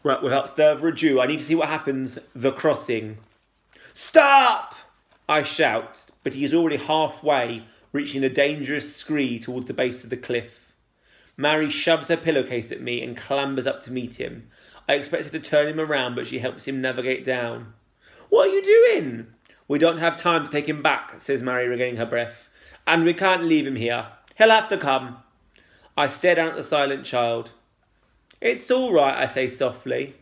Right, without further ado, I need to see what happens. The crossing. Stop! I shout, but he is already halfway, reaching a dangerous scree towards the base of the cliff. Mary shoves her pillowcase at me and clambers up to meet him. I expected to turn him around, but she helps him navigate down. What are you doing? We don't have time to take him back, says Mary, regaining her breath. And we can't leave him here. He'll have to come. I stare down at the silent child. It's all right, I say softly.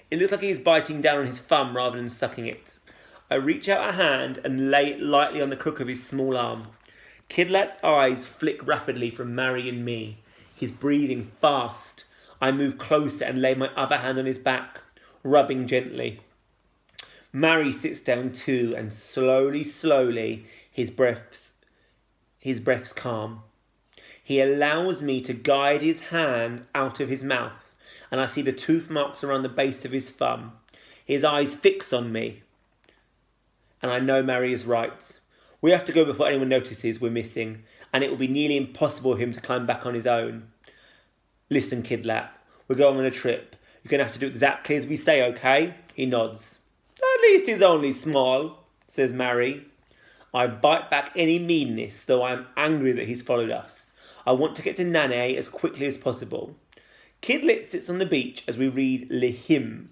It looks like he's biting down on his thumb rather than sucking it. I reach out a hand and lay it lightly on the crook of his small arm. Kidlat's eyes flick rapidly from Mary and me. He's breathing fast. I move closer and lay my other hand on his back, rubbing gently. Mary sits down too, and slowly, his breath's calm. He allows me to guide his hand out of his mouth, and I see the tooth marks around the base of his thumb. His eyes fix on me, and I know Mary is right. We have to go before anyone notices we're missing, and it will be nearly impossible for him to climb back on his own. Listen, Kidlat, we're going on a trip. You're going to have to do exactly as we say, okay? He nods. At least he's only small, says Mary. I bite back any meanness, though I am angry that he's followed us. I want to get to Nane as quickly as possible. Kidlet sits on the beach as we ready Lihim,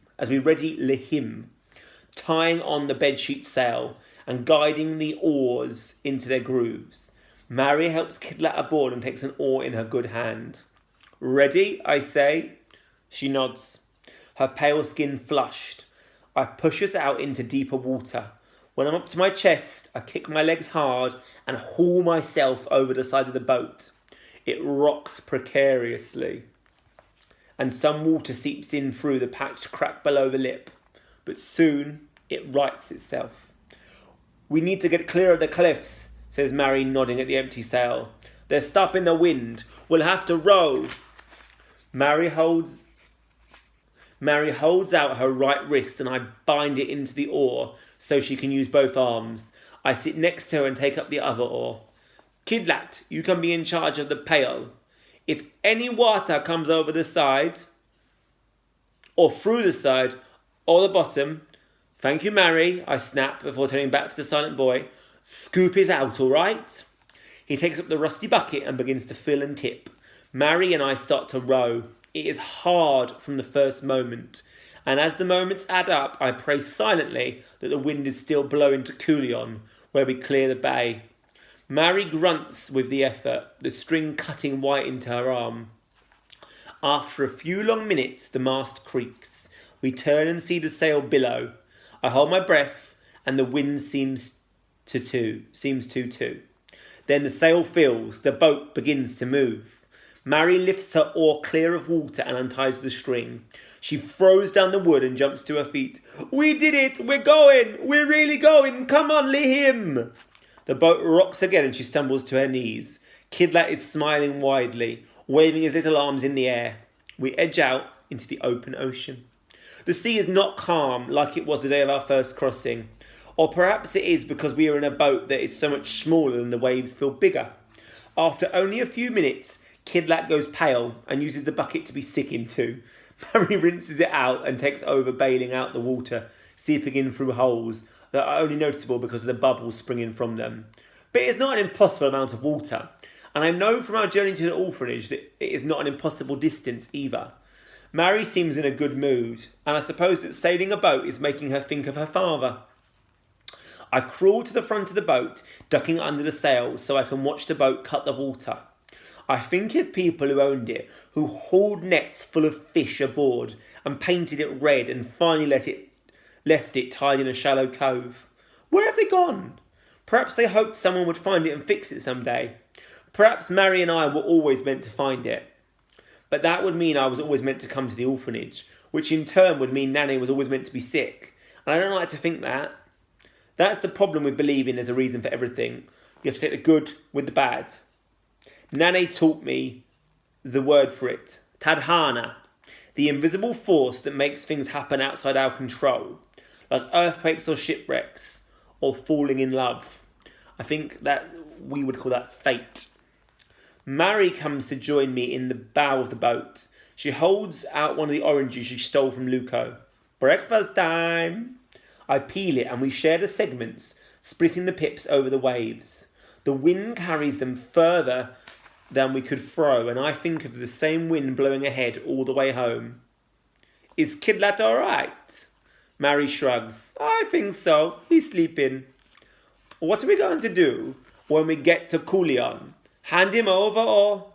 tying on the bedsheet sail and guiding the oars into their grooves. Mary helps Kidlat aboard and takes an oar in her good hand. Ready, I say. She nods, her pale skin flushed. I push us out into deeper water. When I'm up to my chest, I kick my legs hard and haul myself over the side of the boat. It rocks precariously, and some water seeps in through the patched crack below the lip. But soon it rights itself. We need to get clear of the cliffs, says Mary, nodding at the empty sail. They're stopping the wind. We'll have to row. Mary holds out her right wrist and I bind it into the oar so she can use both arms. I sit next to her and take up the other oar. Kidlat, you can be in charge of the pail. If any water comes over the side, or through the side, or the bottom, thank you, Mary, I snap before turning back to the silent boy. Scoop it out, all right? He takes up the rusty bucket and begins to fill and tip. Mary and I start to row. It is hard from the first moment, and as the moments add up, I pray silently that the wind is still blowing to Coulion, where we clear the bay. Mary grunts with the effort, the string cutting white into her arm. After a few long minutes, the mast creaks. We turn and see the sail billow. I hold my breath, and the wind seems to too. Then the sail fills, the boat begins to move. Mary lifts her oar clear of water and unties the string. She throws down the wood and jumps to her feet. We did it! We're going! We're really going! Come on, Lihim! The boat rocks again and she stumbles to her knees. Kidlat is smiling widely, waving his little arms in the air. We edge out into the open ocean. The sea is not calm like it was the day of our first crossing. Or perhaps it is because we are in a boat that is so much smaller than the waves feel bigger. After only a few minutes, Kidlat goes pale and uses the bucket to be sick into. Mary rinses it out and takes over bailing out the water, seeping in through holes that are only noticeable because of the bubbles springing from them. But it is not an impossible amount of water, and I know from our journey to the orphanage that it is not an impossible distance either. Mary seems in a good mood, and I suppose that sailing a boat is making her think of her father. I crawl to the front of the boat, ducking under the sails so I can watch the boat cut the water. I think of people who owned it, who hauled nets full of fish aboard and painted it red and finally left it tied in a shallow cove. Where have they gone? Perhaps they hoped someone would find it and fix it someday. Perhaps Mary and I were always meant to find it. But that would mean I was always meant to come to the orphanage, which in turn would mean Nanny was always meant to be sick. And I don't like to think that. That's the problem with believing there's a reason for everything. You have to take the good with the bad. Nanny taught me the word for it, Tadhana, the invisible force that makes things happen outside our control, like earthquakes or shipwrecks, or falling in love. I think that we would call that fate. Mary comes to join me in the bow of the boat. She holds out one of the oranges she stole from Luco. Breakfast time! I peel it and we share the segments, splitting the pips over the waves. The wind carries them further than we could throw, and I think of the same wind blowing ahead all the way home. Is Kidlat all right? Mary shrugs. I think so. He's sleeping. What are we going to do when we get to Coulion? Hand him over or?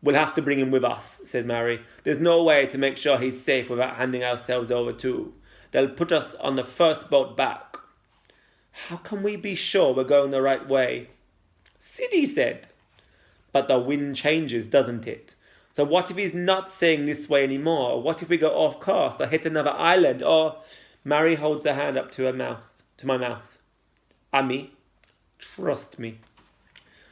We'll have to bring him with us, said Mary. There's no way to make sure he's safe without handing ourselves over too. They'll put us on the first boat back. How can we be sure we're going the right way? Siddy said. But the wind changes, doesn't it? So what if he's not saying this way anymore? What if we go off course or hit another island? Or Mary holds her hand up to my mouth. Ami, trust me.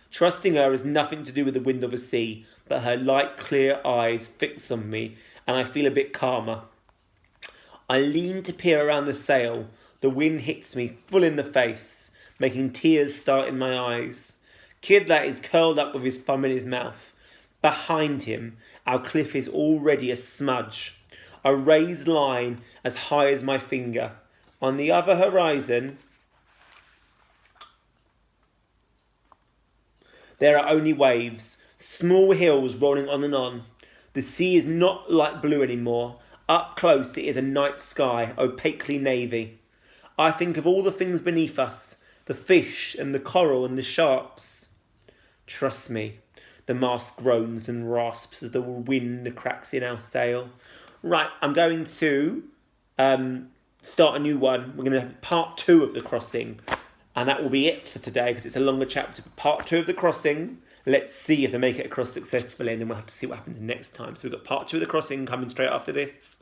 Trusting her has nothing to do with the wind or the sea, but her light, clear eyes fix on me, and I feel a bit calmer. I lean to peer around the sail. The wind hits me full in the face, making tears start in my eyes. Kidlat is curled up with his thumb in his mouth. Behind him, our cliff is already a smudge, a raised line as high as my finger. On the other horizon, there are only waves, small hills rolling on and on. The sea is not light blue anymore. Up close it is a night sky, opaquely navy. I think of all the things beneath us, the fish and the coral and the sharks. Trust me, the mast groans and rasps as the wind cracks in our sail. Right, I'm going to start a new one. We're going to have part 2 of The Crossing. And that will be it for today because it's a longer chapter. Part 2 of The Crossing. Let's see if they make it across successfully, and then we'll have to see what happens next time. So we've got part 2 of The Crossing coming straight after this.